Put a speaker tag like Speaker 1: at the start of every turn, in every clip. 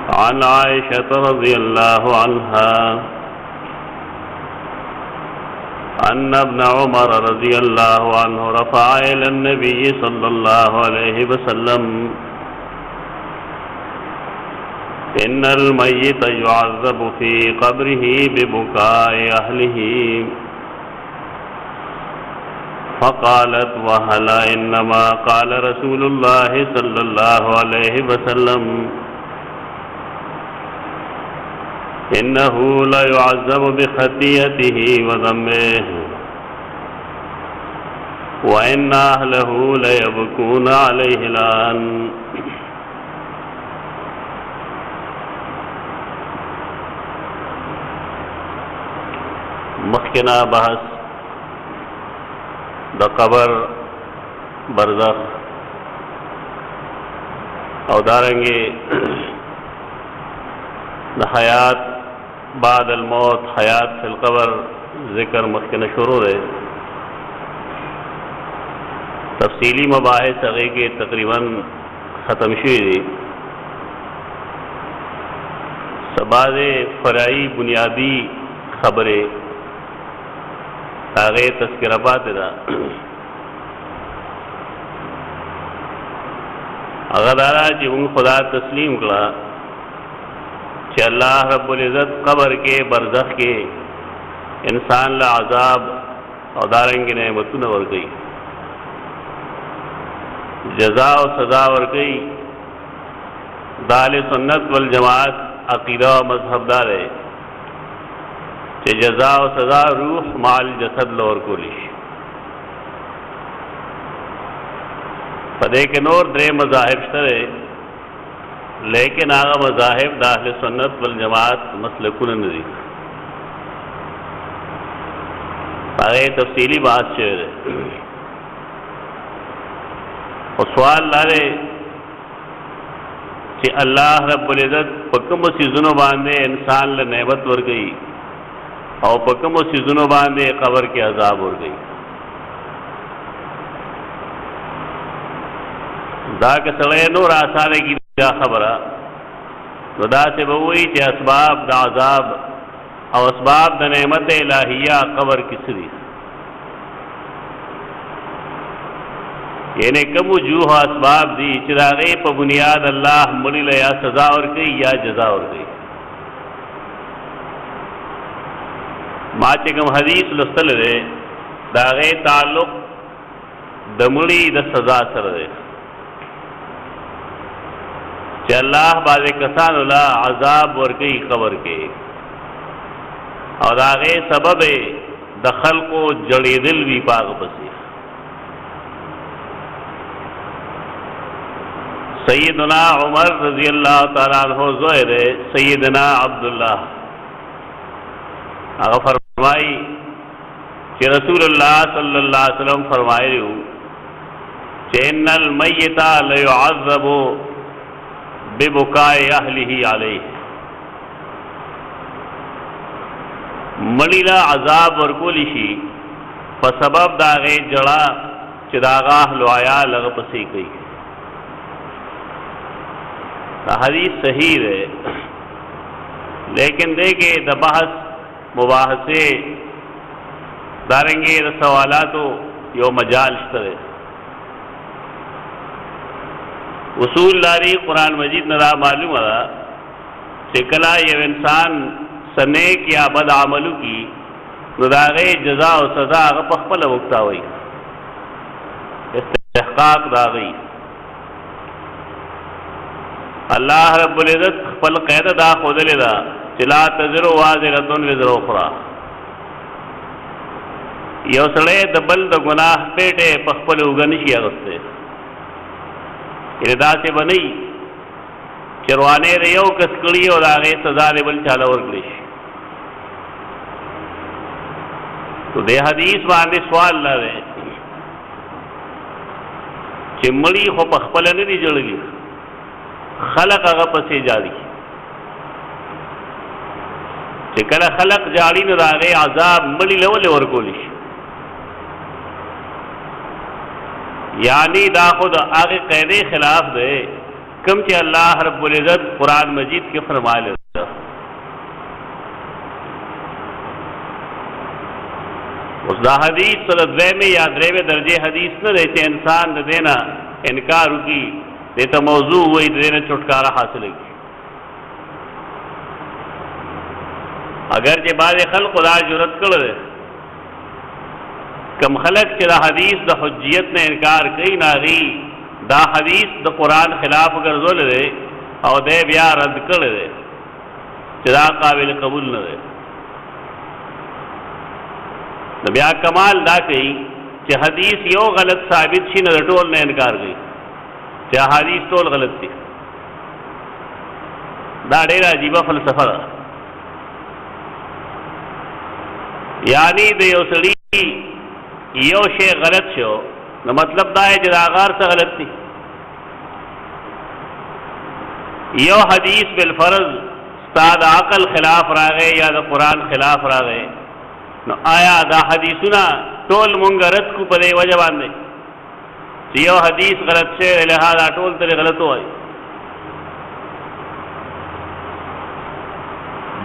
Speaker 1: عن عائشة رضي الله عنها أن ابن عمر رضي الله عنه رفع إلى النبي صلى الله عليه وسلم إن الميت يعذب في قبره ببكاء أهله، فقالت وهلا إنما قال رسول الله صلى الله عليه وسلم إنه لا يعذب بخطيئته وذنبه وإن أهله ليبكون عليه الآن. مخکنا بحث د قبر، برزخ او دارنګي د حیات بعد الموت، حیات فی القبر ذکر مخکنا شروع ہے. تفصیلی مباحث هغه کې تقریبا ختم شوي دي. سباز فرعی بنیادی خبره هغه تذکرہ پاتې ده. هغه دارا چې موږ خدا تسلیم کړه چې الله رب العزت قبر کې، برزخ کې انسان له عذاب او دارنګ نعمتونه ورکوي، جزا او سزا ورکوي. اهل سنت والجماعت عقیده او مذهب دار ہے چې جزا او سزا روح مال جسد لور کولی شي. پدې کې نور درې مذاهب شته، لیکن هغه مذاهب د اهل سنت والجماعت مسلکونه نه دي. هغه تفصیلی بحث شوی دی. او سوال لاره چې الله رب العزت په کوم سيزونو باندې انسان له نعمت ورګي او په کوم سيزونو باندې قبر کې عذاب ورګي. دا که سړی نور آسانه کی دا خبره نو دا ته به وایي چې اسباب د عذاب او اسباب د نعمت الهیه قبر کې سری، یعنی کوم وجوه اسباب دي چې دا غي په بنیاد الله مړي له یا سزا ورکړي یا جزا ورکړي. ما چې کوم حدیث لستل دی دا غي تعلق د مړي د سزا سره دی چې الله باندې کسان له عذاب ورکړي قبر کې، او دا غي سبب د خلقو جړېدل وی پاغ پسې. سیدنا عمر رضی اللہ تعالیٰ عنہ زوہر سیدنا عبداللہ اگر فرمائی کہ رسول اللہ صلی اللہ علیہ وسلم فرمائے رہو کہ ان المیت لیعذب ببکاء اہلہ علیہ، مڑی لا عذاب ورکولی شی فسبب داغے جڑا چداغا اہل آیا لغ پسی گئی. حدیث صحیح ہے، لیکن دیکھے دا بحث مباحثے دارنگے دا سوالاتو یو مجال شترے. اصول لاری قرآن مجید نرا معلوم ہے کہ کلا یو انسان سنیک یا بد عملو کی نو داغے جزا و سزا اغا پخپل وقتا ہوئی، استحقاق داغی. اللہ رب العزت خپل قید دا خودلی دا چې لا تزر وازرة وزر اخرى. یو سړی د بل د ګناه پیټه په خپل وګنشي اغسته، یعنی داسې بنئ چې روانې د یو کس کړي او د هغې سزا د بل چاله ورکړي شي. تو دې حدیث باندې سوال نه دی چې مړي خو په خپله نه دي جوړلي، خلق هغه پسې جاری چې کله خلق جاری نه راغی عذاب مړي له ولې ورکولی شي. یعنی دا خود هغه قاعده خلاف دی کم چې الله رب العزت قرآن مجید کې فرمایلی ده. اوس دا حدیث سره دویمې یا درېمې درجې حدیث نه دی چې انسان د دې نه انکار وکړي، دې ته موضوع وایي، د دې نه چھٹکارا حاصله کړي. اگر چې بعضې خلقو دا جرأت کړی دی، کم خلق چې دا حدیث د حجیت نه انکار کوي، نه هغوی دا حدیث د قرآن خلاف ګرځولی دی او دی بیا رد کړی دی چې دا قابل قبول نه دی. نو بیا کمال دا کوي چې حدیث یو غلط ثابت شي، نه د ټول نه انکار کوي چې حدیث ټول غلط دي. دا ډېره عجیبه فلسفه ده. یعنی د یو سړي یو شی غلط شو، نو مطلب دا ہے چې دا غار څه غلط دي. یو حدیث بالفرض ستا د عقل خلاف راغی یا د قرآن خلاف راغی، نو آیا دا حدیثونه ټول مونږ رد کو په دې وجه باندې چې یو حدیث غلط شوی لہذا ټول ترې غلط وایي؟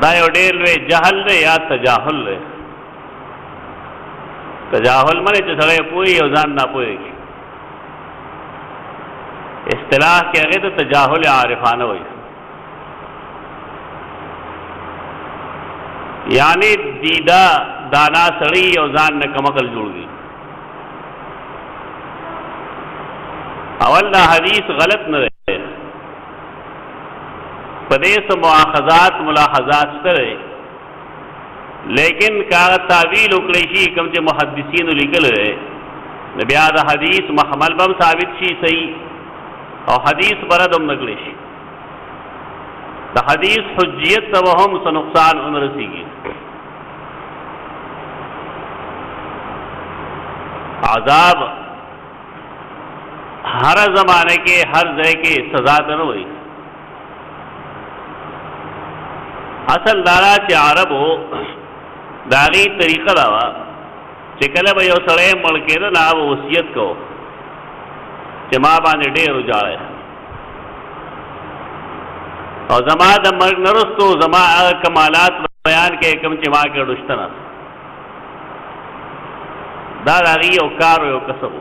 Speaker 1: دا یو ډېر لوی جهل دی یا تجاهل دی. تجاهل معنی چې سړی پوهي او ځان نه پوهېږي. اصطلاح کې هغې ته تجاهل عارفانه وایي. یعنی دیده دانا سړی او ځان نه کم عقل جوړ دي. اول دا حدیث غلط نه دی، په دې څه مؤاخذات ملاحظات شته دی، لیکن کاغ تعویل وکړی شي کوم چې محدثینو لیکلی دی، نو بیا د حدیث محمل به هم ثابت شي صحیح، او حدیث به رد هم نه کړی شي. د حدیث حجیت ته به هم څه نقصان ونه رسېږي. عذاب ہر زمانے کے ہر ځای کې سزا ته نه وایي. اصل دارا چې عربو د هغې طریقه دا وه چې کله به یو سړی مړ کېده نو هغه وصیت کو چې ما باندې ډېر وجاړی او زما د مرګ نه وروستو زما هغه کمالات بیان کړئ کوم چې ما کې ډوشته نه. دا د هغې یو کار او یو کسب و.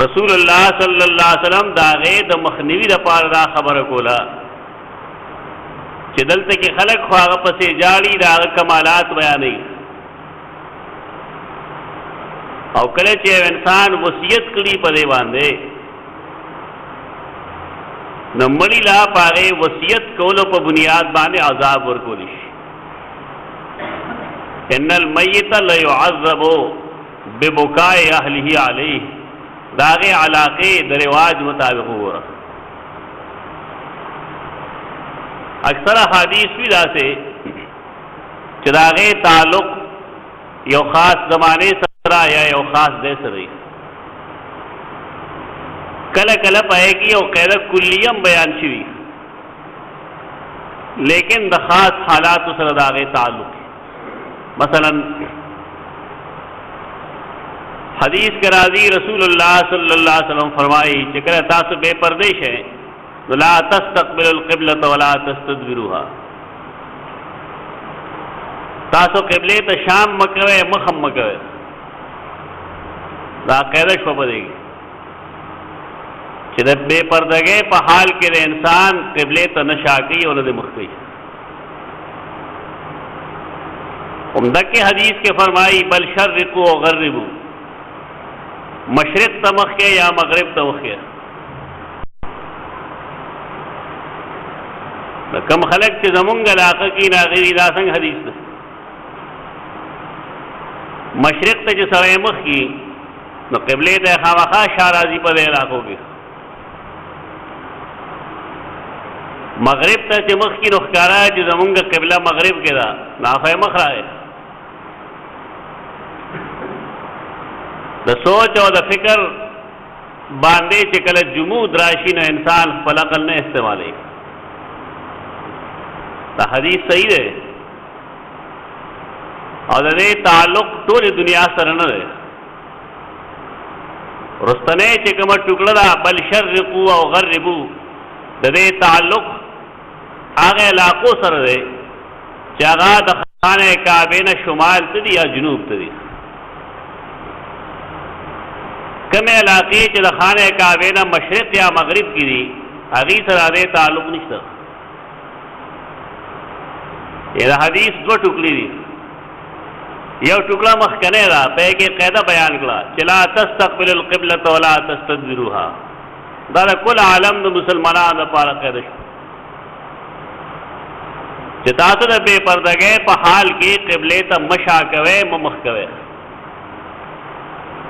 Speaker 1: رسول الله صلی الله علیه وسلم د هغې د مخنیوي دپاره دا خبره کوله چې دلته کې خلک خو هغه پسې جاړي، د هغه کمالات بیانوي، او کله چې یو انسان وصیت کړي په دې باندې، نو مړي لا په هغې وصیت کولو په بنیاد باندې عذاب ورکولی شي. ان المیت لیعذب ببکاء اهله علیه، د هغې علاقې د رواج مطابق وګوره. اکثر حدیث بھی داسے چې د هغې تعلق یو خاص زمانے سره یا یو خاص ځای سره وي. کله کله په هغې کې یو قاعده کلیه هم بیان شوي، لیکن د خاص حالاتو سره د هغې تعلق. مثلا حدیث کے راضی رسول اللہ صلی اللہ علیہ وسلم فرمائی چې کله تاسو بے پردې شئ لا تستقبلوا القبلة ولا تستدبروها، تاسو قبله ته شام مکوئ مخم مکوئ. دا قاعده شوه په دې کې چې د بې پردګۍ په حال کې د انسان قبله ته نه شا کوي او نه د مخ کوي. همدکې حدیث کې فرمایي بل شرقوا وغربوا، مشرق ته مخ کې یا مغرب ته مخ کې. کم خلق چې زمونږ علاقه کې ناغري دا څنګه حدیث ده؟ مشرق ته چې سړی مخ کي نو قبلې ته خامخا شا راځي په دې علاقو کې، مغرب ته چې مخ کي نو ښکاره چې زمونږ قبله مغرب کې ده، نو هغه مخ راغی. د سوچ او د فکر باندې چې کله جمود راشي نو انسان خپل عقل نه استعمالوي. دا حدیث صحیح دی او د دې تعلق ټول دنیا سره نه دی. رستنه چې کومه ټوکړه ده بل شرقو او غربو د دې تعلق هغه علاقو سره دی چې هغه د خانه کعبه نه شمال ته دی یا جنوب ته دی. کومه علاقې چې د خانه کعبه نه مشرق یا مغرب کې دي هغه سره د تعلق نشته. دا حدیث دو ټوکلي دي. یو ټوکړه مخکنه را په کې قاعده بیان کړه چې لا تستقبل القبلة ولا تستدبروها. دا ټول عالم د مسلمانانو لپاره قاعده شو چې تاسو د بے پردګۍ په حال کې قبله ته مشا کوي مخ کوي.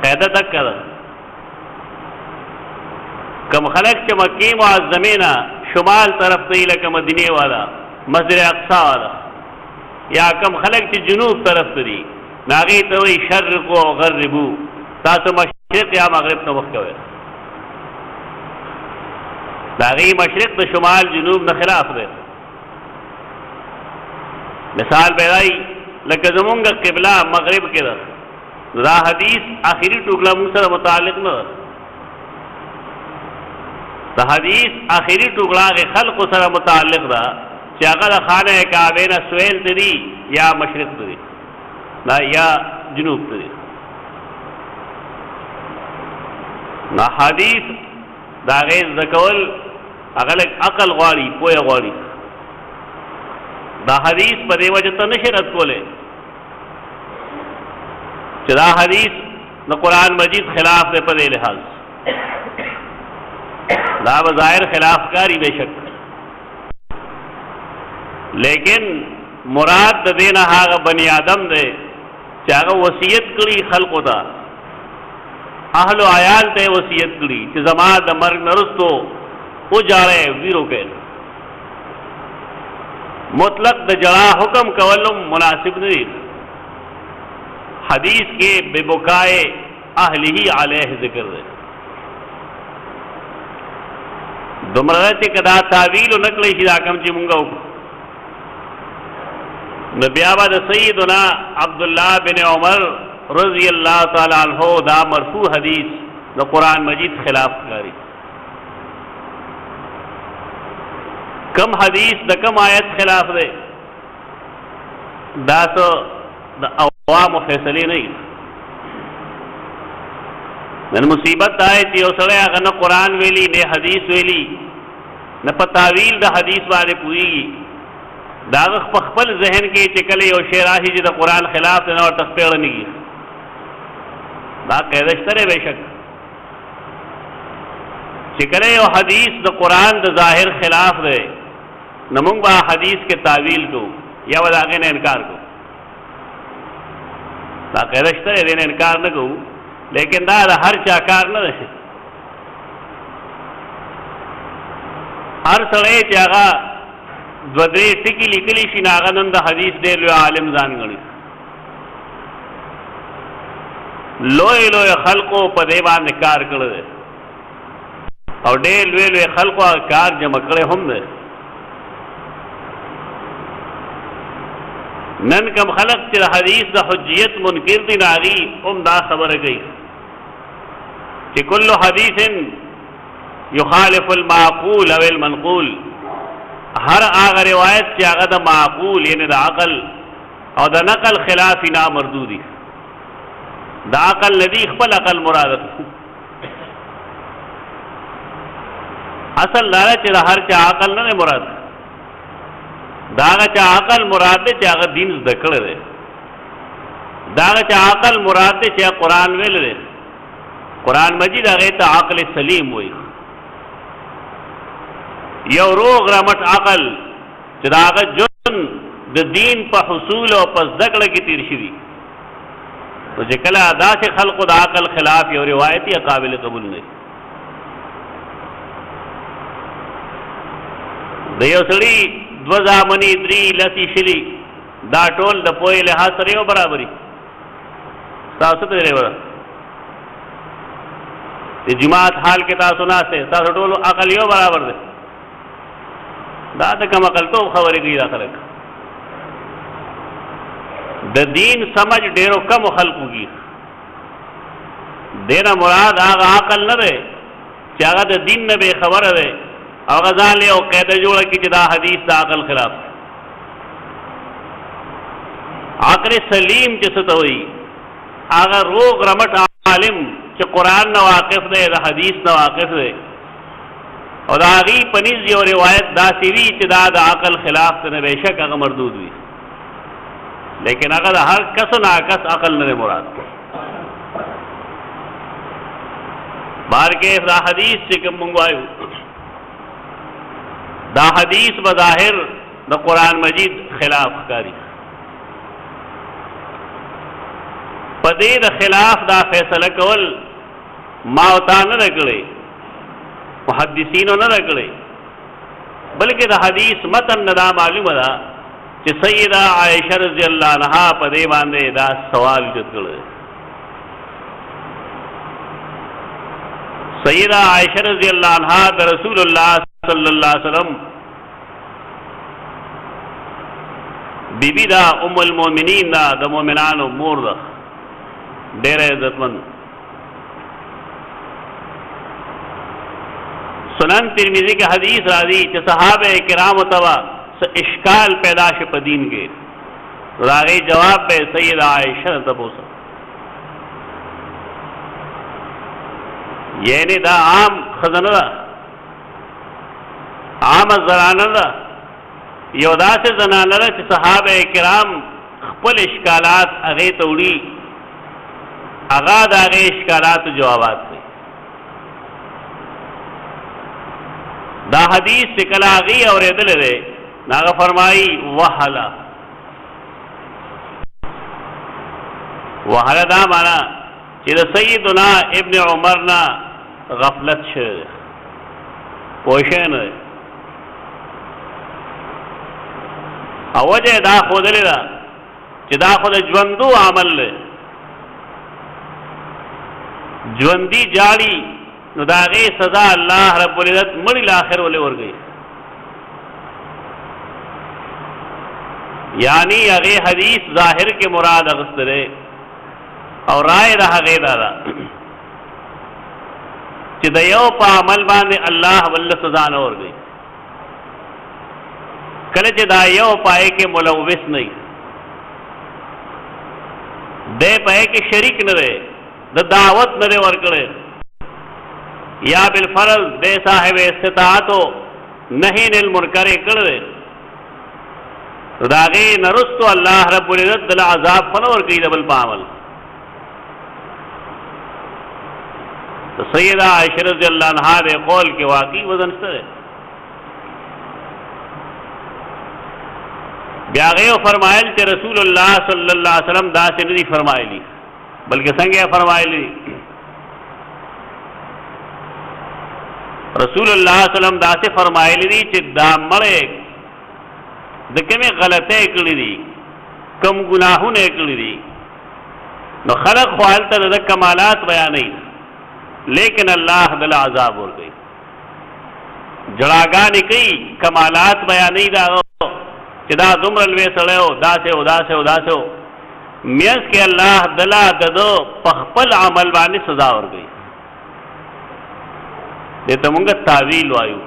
Speaker 1: قاعده تک کړه کوم خلک چې مکی معظمه شمال طرف ته لکه مدینه والا مسجد اقصی والا یا کم خلق چې جنوب طرف ته دي ناغي ته وي شرق او غربو تاسو مشرق یا مغرب ته مخ کوئ. داغي مشرق د شمال جنوب نه خلاف دی. مثال بیاي لکه زمونږ قبله مغرب کې ده. دا حدیث اخیری ټوکړه موږ سره متعلق نه ده. دا حدیث اخیری ټوکړه خلق سره متعلق ده چې هغه د خانه کعبه نه سویل ته دي یا مشرق ته دي دا یا جنوب ته دي. دا حدیث دا غیر ذکول هغه عقل غواړي پوهه غواړي. دا حدیث په دې وجه ته نشي رد کولی چې دا حدیث د قرآن مجید خلاف دی په دې لحاظ. دا بظاهر خلاف کاری بے شک لیکن مراد د دینه هغه بنی آدم دی چې هغه وصیت کړي خلقو ته اهل او عیال ته وصیت کړي چې زما د مرګ نرستو او جاړه ویرو کې مطلق د جړه حکم کولم مناسب نه دی. حدیث کې ببکائے اهله علیه ذکر دی. دومره چې کدا تعویل نکړي چې دا کوم چې مونږ نبی آباد سیدنا عبداللہ بن عمر رضی اللہ تعالی عنہ دا مرفوع حدیث دا قرآن مجید خلاف کاری. کم حدیث دا کم آیت خلاف دے دا تو دا عوام و فیصلے نہیں. من مصیبت آئے چی او سڑے اگر نہ قرآن ویلی نہ حدیث ویلی نہ پا تعویل دا حدیث والے پوئی گی داغ خپل ذہن کې چې کله یو شی راځي چې د قرآن خلاف نه او تخپیر نه کیږي دا قاعده شته به شک چې کله یو حدیث د قرآن د ظاهر خلاف دی نو موږ به حدیث کې تعویل کو یا وداغه نه انکار کو. دا قاعده شته دې نه انکار نه کو لیکن دا هر چا کار نه دی. هر سړی چې هغه دو درې ټکي لیکلی شي ناغه نن د حدیث ډېر لوی عالم ځان ګڼي. لوی لوی خلقو په دې باندې کار کړی دی او ډېر لوی لوی خلقو کار جمع کړی هم دی. نن کم خلق چې حدیث د حجیت منکر دي ناغي هم دا خبره کوي چې کل حدیث یخالف المعقول او المنقول. ہر آغا روایت چې هغه د معقول یعنی د عقل او د نقل خلاف نه مردودی. د عقل ندی خپل عقل مراد اصل لاره چې د هر چا عقل نه مراد دا هغه چا عقل مراد دی چې هغه دین زده کړی دی. دا هغه چا عقل مراد دی چې قرآن ویل دی. قرآن مجید هغه ته عقل سلیم وایي. یو روغ رمټ عقل چې دا هغه جن د دین په حصول او په ذکر کې تیر شوی نو چې کله داسې خلقو د عقل خلاف یو روایتي قابل قبول نه. د یو سړي دو زامنې درې لسی شلي دا ټول د پوهې لحاظ سره یو برابري تاسو ته دی وره د جماعت حال کې تاسو ناسته تاسو ټول عقل یو برابر دی. دا د کم عقل تو خبرې کوي دا خلک د دین سمجھ ډیرو کم خلقو کی देना मुराद आगा अकल न दे कि आगा द दीन न बेखबर दे और ग़ज़ा ले और कैद जोड़ की जदा हदीस दा अकल खिलाफ आकल सलीम जिसत हुई आगा रोग रमट आलिम कि कुरान न वाकिफ दे द हदीस न वाकिफ दे और आगी पनीज और रिवायत दासिवी चिदा द अकल खिलाफ ने बेशक अगर मरदूद हुई लेकिन अगर हर कस नाकस अकल न मुराद बार के दा हदीस से कम मंगवायु दा हदीस बज़ाहिर द कुरान मजीद खिलाफ कारी पदे द खिलाफ दा फैसला कवल मावता न रगड़े मुहद्दिसीन न रगड़े बल्कि द हदीस मतन नदा मालूम अदा कि सैयदा आयशा रज़ियल्लाहु अन्हा पदे बांधे दा सवाल जुतगड़े सैयदा आयशा रज़ियल्लाहु अन्हा द रसूलुल्लाह सल्लल्लाहु अलैहि वसल्लम बीबी दा उम्मुल मोमिनीन दा द मोमिनान उम्मूर दा डेर इज्जतमंद सुनन तिरमिज़ी के हदीस राजी कि सहाबे किराम तवा इश्काल पैदाश पदीन के रागे जवाब पे सैयदा आयशा तबोसा यानी दा आम खजनदा आम जरानदा योदा से जनानदा कि सहाबे किराम खपल इश्कालात अगे तोड़ी आगाद आगे इश्कालात जवाबात थे दा हदीस से कला आगी और दिल रे नागा फरमाई वहला वहला दा माना कि सैयदना इब्न उमर ना गफलत छे पोषण अवजे दा खुदले दा कि दा खुद ज्वंदू अमल ले ज्वंदी जाड़ी दागे सजा अल्लाह रब्बुल इज्जत मड़ी लाखिर वाले और गई यानी अगे हदीस जाहिर के मुराद अगस्तरे और राय रहा गए दादा चिदयो पा अमल बांधे अल्लाह वल्ल सजा न और गई कल चिदायो पाए के मुलविस नहीं दे पाए के शरीक न रहे द दावत न रे और करे या बिलफरल दे साहिब इस्तिताअतो नहीं निल मुनकर कर दागे नरुस्तो अल्लाह रब्बुल इज्जत दल अजाब फन और कई डबल पावल तो सैयदा आयशा रज़ियल्लाहु अन्हा दे कौल के वाकई वजन से ब्यागे फरमायल के रसूलुल्लाह सल्लल्लाहु अलैहि वसल्लम दास नहीं फरमायली बल्कि संगे फरमायली रसूलुल्लाह सल्लम दासे फरमायली ची दामड़े दके में गलते कड़ी दी कम गुनाहों ने कड़ी दी न खलक ख्वालता द कमालात बयान नहीं लेकिन अल्लाह दल अजाब और गई जड़ागा ने कई कमालात बयान नहीं दागो चिदा दुमरल वे सड़ो दासे हो दासे हो दासे हो मियस के अल्लाह दला ददो पखपल अमल बानी सजा और गई ये तो मुंगा तावील वायु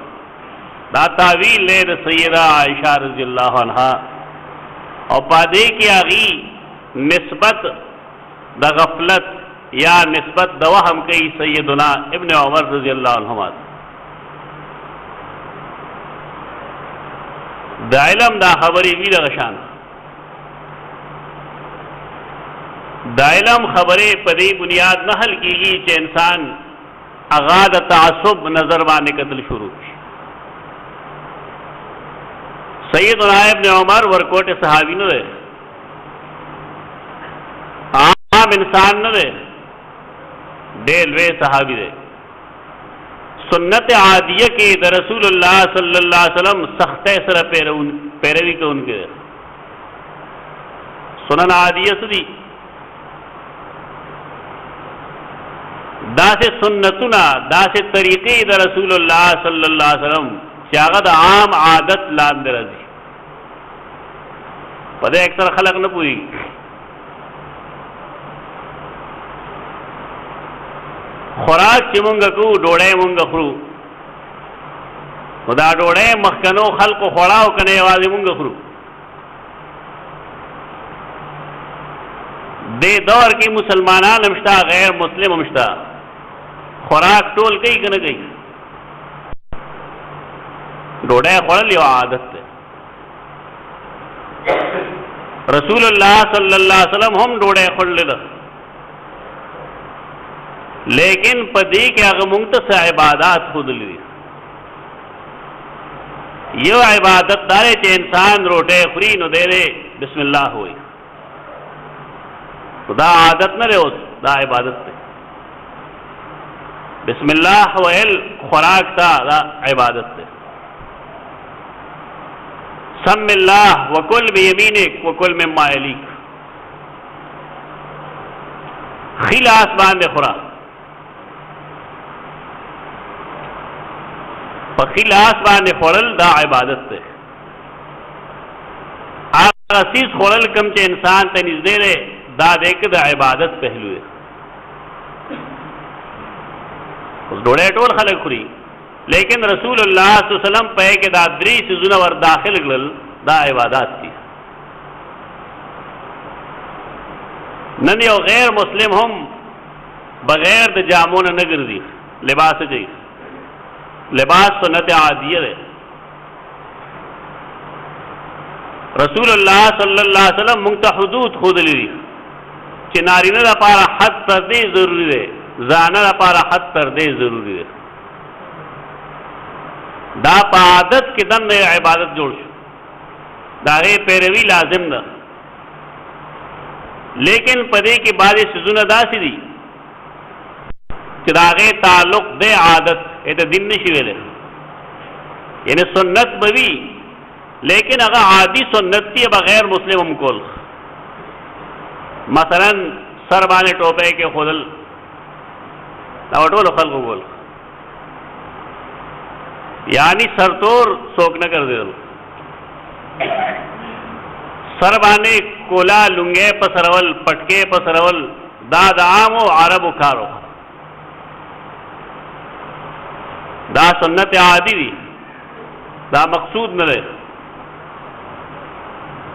Speaker 1: दा तावील ले द सैयदा आयशा रज़ियल्लाहु अन्हा और पादे की आगी निस्बत द गफलत या निस्बत दवा हम कई सैयदना इब्न उमर रज़ियल्लाहु अन्हुमा दा इल्म दा खबरी भी दशान दा इल्म खबरे पदी बुनियाद न हल की चे इंसान अगाद तासुब नजर बाने कतल शुरू सैयदना इब्न उमर वरकोट सहाबी न रहे आम इंसान न रहे डेलवे सहाबी रहे सुन्नत आदिया के द रसूलुल्लाह सल्लल्लाहु अलैहि वसल्लम सख्त सर पैरवी के उनके सुनन आदिया सुदी दासे सुन्नतुना दासे तरीके द रसूलुल्लाह सल्लल्लाहु अलैहि वसल्लम शागद आम आदत लाद रजी पदे अक्सर खलक न पूरी خوراک چې مونږ کوو ډوډۍ مونږ خورو، نو دا ډوډۍ مخکنو خلقو خوړاو که نه یوازې مونږ خورو؟ دې دور کې مسلمانان هم شته، غیر مسلم هم شته، خوراک ټول کوي که نه کوي؟ ډوډۍ خوړل یو عادت دی. رسول الله صلی الله علیه وسلم هم ډوډۍ خوړلې ده، لیکن په دې کې هغه مونږ ته څه عبادات ښودلي دي. یو عبادت دا دی چې انسان روټۍ خوري نو دی بسم الله وایي. دا عادت نه دی، اوس دا عبادت دی. بسم الله ویل خوراک ته دا عبادت دی. سم الله وکل بیمینک وکل مما یلیک. خلاص باندې خورا، په خلاص باندې خوړل دا عبادت دی. هغه سیز خوړل کوم چې انسان ته نږدې دی دا دی که د عبادت پهلو دی. اوس ډوډۍ ټول خلک خوري، لیکن رسول الله صلی الله علیه وسلم په کې دا درې څیزونه ور داخل کړل، دا عبادات دي. نن یو غیر مسلم هم بغیر د جامو نه نه ګرځي، لباس چي لباس سنت عادیه ده. رسول الله صلی الله علیه وسلم موږ ته حدود ښودلي دي چې نارینه لپاره حد تر دې ضروري دی، زانه لپاره حد تر دې ضروري دی. دا په عادت کې دنه عبادت جوړ شو، دا غي پیروي لازم ده. لیکن په دې کې بعضې څیزونه داسې دي چې دا غي تعلق د عادت ته دین نشي ویلی، یعنی سنت به وي لیکن هغه عادي سنت دی، بغیر مسلم هم کول. مثلا سر باندې ټوپۍ کې ښودل دا ټولو خلقو کول، یعنی سرتور څوک نه ګرځېدل. سر باندې کولا لنګې پسرول، پټکې پسرول دا د عامو عربو کارو، دا سنت عادي دي، دا مقصود نه دی.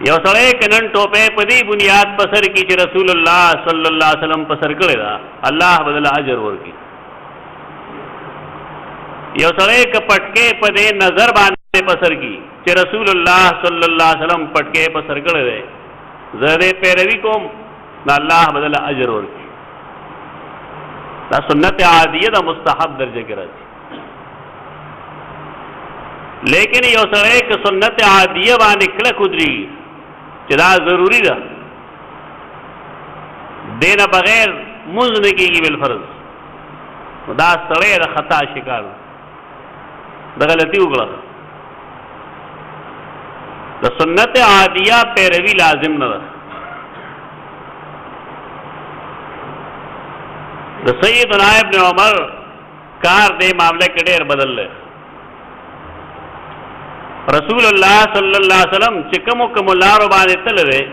Speaker 1: یو سړی که نن ټوپۍ په دې بنیاد پسر کی چې رسول الله صلی الله علیه وسلم پسر کړی دا، الله بدل اجر ورکړي. یو سړی که پټکې په دې نظر باندې پسر کی چې رسول الله صلی الله علیه وسلم پټکې پسر کړی دی، زه دې پیروي کوم، نو الله بدل اجر ورکړي. دا سنت عادیه دا مستحب درجه کې راځي. لیکن یو سړی که سنت عادیه باندې کلک ودرېږي چې دا ضروري ده، دینه بغیر مونځ نه کېږي بالفرض، نو دا سړی د خطا شکار ده، د غلطي وکړه. د سنت عادیه پیروي لازم نه ده. د سیدنا ابن عمر کار دې معاملې کې ډېر بدل دی. رسول الله صلی الله علیه وسلم چې کومو لارو باندې تللی دی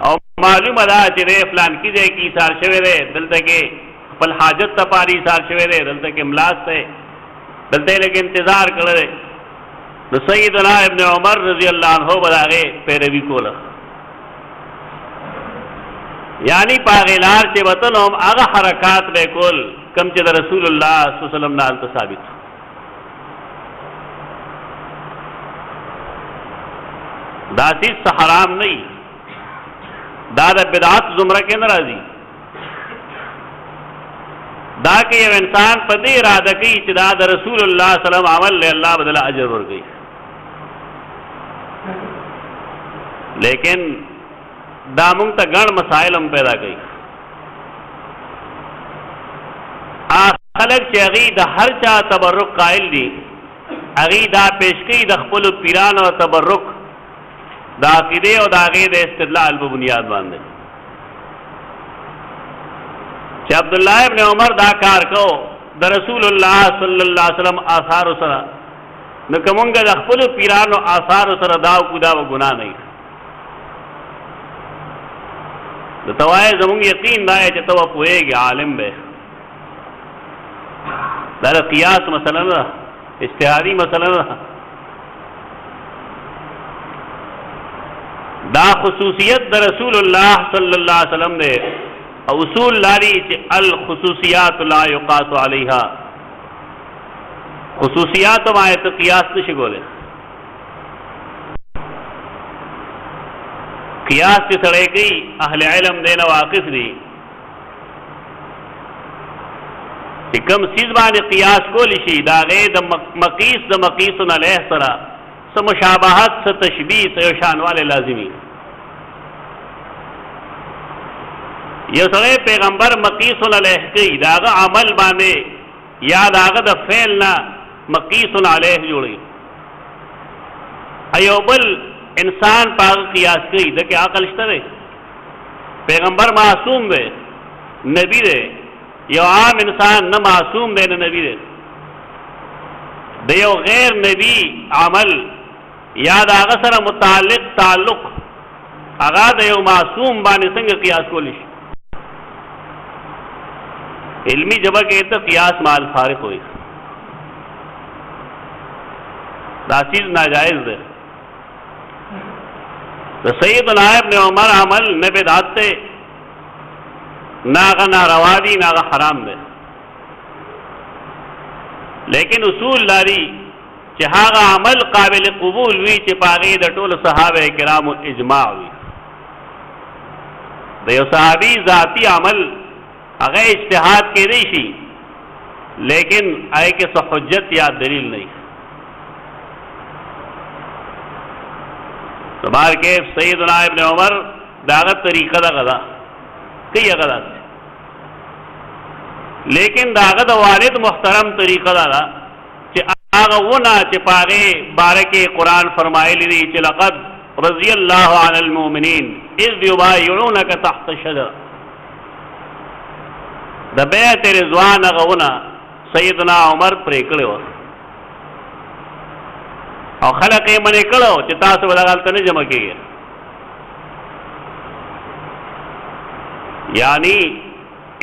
Speaker 1: او معلومه ده چې دی فلان کې ځای کې ایثار شوی دی، دلته کې خپل حاجت لپاره ایثار شوی دی، دلته کې ملاس دی، دلته یې لږ انتظار کړی دی، نو سیدنا ابن عمر رضی الله عنه به د هغې پیروي کوله. یعنی په هغې لار چې به تلو هم هغه حرکات به یې کول کوم چې د رسول الله صلی الله علیه وسلم نه هلته ثابت. دا چیز څه حرام نه وي، دا د بدعت زمره کې نه راځي. دا کې یو انسان په دې اراده کوي چې دا د رسول الله صلی الله علیه وسلم عمل له الله بدله اجر ورکوي، لیکن دا موږ ته ګڼ مسائل هم پیدا کوي. خلک چې هغې د هر چا تبرک قائل دي، هغې دا پیش کوي د خپلو پیرانو تبرک د عقیدې او د هغې د استدلال په بنیاد باندې چې عبدالله ابن عمر دا کار کو د رسول الله صلی الله علیه وسلم آثارو سره، نو که مونږ د خپلو پیرانو آثارو سره دا وکړو دا به ګناه نه وي. د ته وایې زمونږ یقین دا دی چې ته به پوهېږې، عالم به دا قیاس مثلا نه، اجتهادي مثلا نه، دا خصوصیت د رسول الله صلی الله علیه وسلم دی. او اصول لري چې الخصوصیات لا یقاس علیها، خصوصیات باندې قیاس نشي کولای. قیاس چې سره کوي اهل علم دین واقف دي چې کوم چیز باندې قیاس کولی شي دا غي د مقیس د مقیسن علیه سره څه مشابهت څه تشبیه څه شانواله لازمي. یو سره پیغمبر مقیسن علیه کوي داغه عمل باندې یا داغه د فعل نه مقیسن علیه جوړي. ایو بل انسان پاک قیاس کوي دغه عقل شته دی. پیغمبر معصوم دی، نبی دی، یو عام انسان نه معصوم دی نه نبی دی. د یو غیر نبی عمل یا د هغه سره متعلق تعلق هغه د یو معصوم باندې څنګه قیاس کولی شي؟ علمی جبه کې ته قیاس مال فارق ہوئی، دا چیز ناجائز ده. د سیدنا ابن عمر عمل نه بدعت ته، ناغه ناروا دي، ناغه حرام ده، لیکن اصول لري چې هغه عمل قابل قبول وي چې پاغې د ټولو صحابه کرامو اجماع وي. د یو صحابي ذاتی عمل هغه اجتهاد کېدی شي لیکن هغه کې څه حجت یا دلیل نه. تمہار کے سیدنا ابن عمر داغت طریقہ دا غدا کئی غدا لیکن داغت والد محترم طریقہ دا چی آغا ونا چی پاغے بارکے قرآن فرمائے لی چی لقد رضی اللہ عن المومنین اذ یبایعونک تحت الشجر، دا بیعت رضوان آغا ونا سیدنا عمر پریکڑے ہو او خلق یې منې کړو چې تاسو به دغلته نه جمع کېږئ. یعنی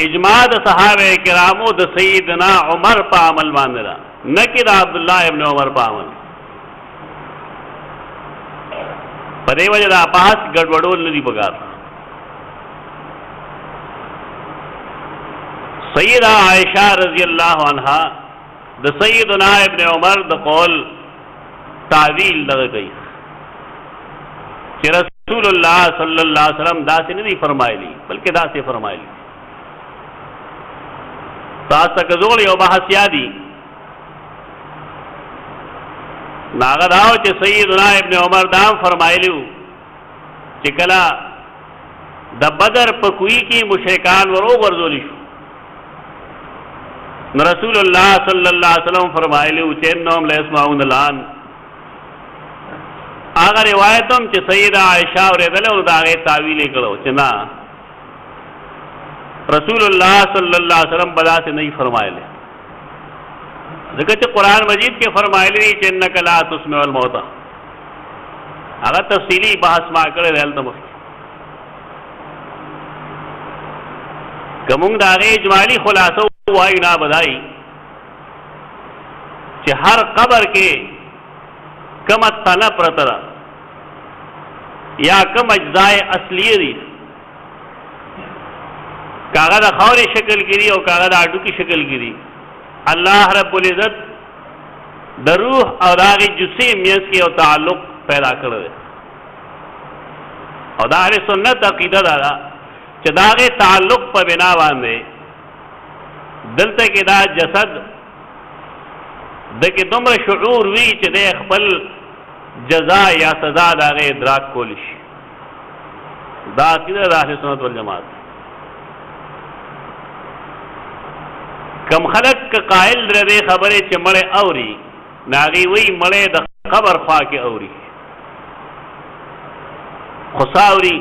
Speaker 1: اجماع د صحابه کرامو د سیدنا عمر په عمل باندې ده، نه کې د عبدالله ابن عمر په عمل. په دې وجه دا بحث ګډوډول نه دي پکار. سیدہ عائشہ رضی اللہ عنہا د سیدنا ابن عمر د قول تعویل لگا گئی کہ رسول اللہ صلی اللہ علیہ وسلم دا سے نہیں فرمائے لی بلکہ دا سے فرمائے لی. تاس تک زول یو بحث یادی ناغا داو چه سیدنا ابن عمر دام فرمائے لیو چه کلا دا بدر پکوئی کی مشرکان ورو ورزولی شو رسول اللہ صلی اللہ علیہ وسلم فرمائے لیو چه انہم لیسمعون الان. آغا روایتم چې سیدہ عائشہ اوریدله او دا هغه تعویل کړو چې نه رسول الله صلی الله علیه وسلم بدا سے نہیں فرمایله، ځکه چې قرآن مجید کې فرمایلی چې انک لا تسمع الموتى. هغه تفصیلی بحث ما کړی دی هلته مخکې. که موږ د هغې اجمالي خلاصه ووایو نه بدایي چې هر قبر کې کم تنه پرته ده یا کم اجزاء اصلیه دي، کاغه د خاورې شکل کې دي او کاغه د اډو کې شکل کې دي. الله رب العزت د روح او د هغې جسې منځ کې یو تعلق پیدا کړی دی او د اهل سنت عقیده دا ده چې د هغې تعلق په بنا باندې دلته کې دا جسد دغه دومره شعور وی چې د خپل جزا یا سزا د هغه ادراک کولی شي. دا عقیده د اهل سنت والجماعت. کم خلق که قائل در دې خبرې چې مړی اوري ناغي وی مړی د قبر خوا کې اوري، خو اوري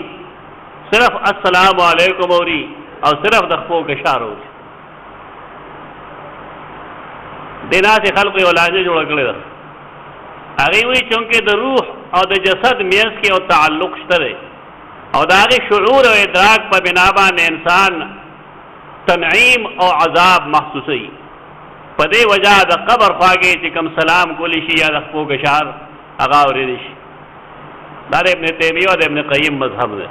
Speaker 1: صرف السلام علیکم اوري او صرف د خپو کشار اوري. دینا سے خلق یو لانجه جوړ کړی ده. هغې وایي چونکې د روح او د جسد منځ کې یو تعلق شته دی او د هغې شعور او ادراک په بنا باندې انسان تنعیم او عذاب محسوسوي. پدې وجہ د قبر خواږه چې کوم سلام کولی شي یا د خپو گشار هغه اورېدل شي. دا ابن تیمیه او د ابن قیم مذهب دی.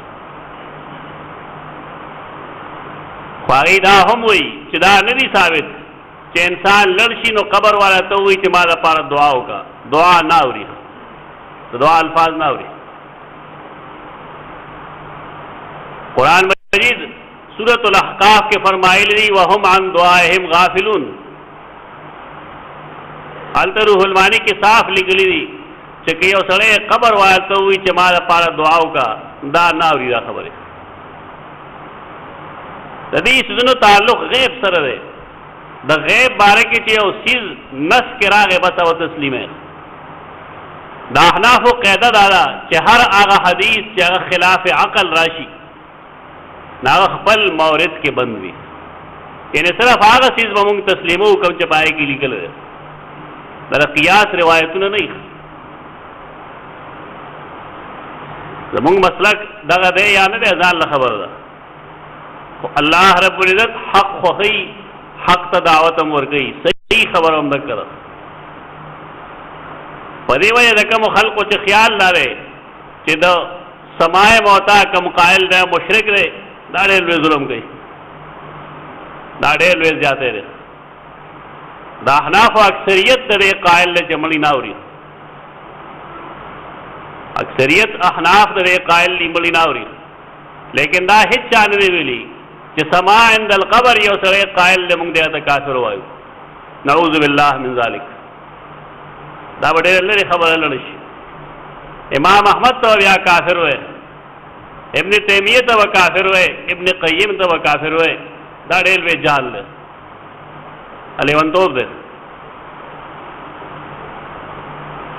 Speaker 1: خواږه دا هم وایي چې دا نه دي ثابت چې انسان لړ شي نو قبر والا ته وایي چې ما دپاره دعا وکړه. دعا نه اوري، د دعا الفاظ نه اوري. قرآن مجید سورۃ الاحقاف کے فرمائل دی وهم عن دعائهم غافلون. حالت روح المانی کی صاف لکلی دی چې یو سړی قبر وایته وي چې ما لپاره دعا وکړه، دا نه اوري دا خبره. د دې سيزونو تعلق غیب سره دی. د غیب باره کې چې یو سیز نس کې راغی بس او تسلیمه. د احنافو قاعده دا ده چې هر هغه حدیث چې هغه خلاف عقل راشي ناغ خپل مورد کې بند وي. یعنی صرف هغه چیز به موږ تسلیمو کوم چې پای کې لیکل دی. دا قیاس روایتونه نه. زموږ مسلک دغه دی یا نه دی ځان له خبر ده. خو الله رب العزت حق خوښي، حق ته دعوت هم ورکوي، صحیح خبر هم نه کړه. په دې وجه د کومو خلقو چې خیال لري چې د سماع موتا کوم قائل دی مشرک دی، دا ډېر لوی ظلم کوي، دا ډېر لوی زیاتی دی. د احنافو اکثریت د دې قائل دی چې مړي نه اوري. اکثریت احناف د دې قائل دي مړي نه اوري. لیکن دا هیڅ چا نه دی ویلي چې سماع عند القبر یو سړی قائل دی موږ دې ته کافر وایو. نعوذ بالله من ذلک. دا به ډېر لرې خبره لړ شي. امام احمد ته بیا کافر وایي، ابن تیمیه ته کافر وای، ابن قیم ته کافر وای. دا ډېر لوی جهل دی، لیونتوب دی.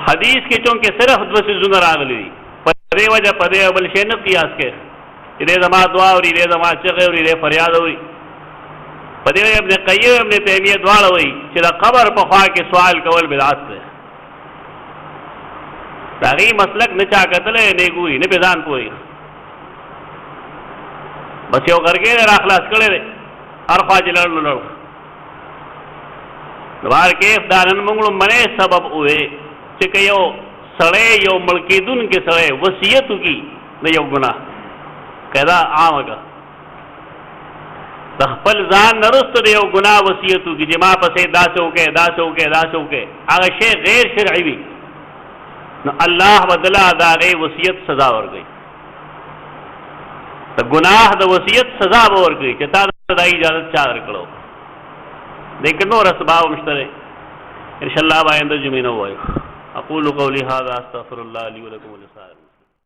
Speaker 1: حدیث کې چونکې صرف دوه څیزونه راغلي دي، په دې وجه په دې بل شی نه قیاس کوي چې دې زما دعا اوري، دې زما چغې اوري، دې فریاد اوري. په دې ابن قیم ابن تیمیه دواړه وایي چې د قبر په خوا کې سوال کول بدعت دی. د هغې مسلک نه چا کتلی نه ګوري نه پې ځان پوهېږي. بس یو غرګې را خلاص کړی دی، هر خوا چې لړ نو لړ. بار کیف دا نن موږ لومړی سبب ووې چې که یو سړی یو مړ کېدونکی سړی وصیت وکړي د یو ګناه، که دا عامه که د خپل ځان نه وروسته د یو ګناه وصیت وکړي چې ما پسې داسې وکړې داسې وکړې داسې وکړې، هغه شی غیر شرعي وي، نو الله بدله د هغې وصیت سزا ورکوي. د ګناه د وصیت سزا به ورکوي چې تا دا اجازت چا درکړو. لیکن نور اسباب هم شته دی. انشاءالله به آینده جمعې نه ووایو. اقول قولي هذا استغفر الله لي ولكم ولسائر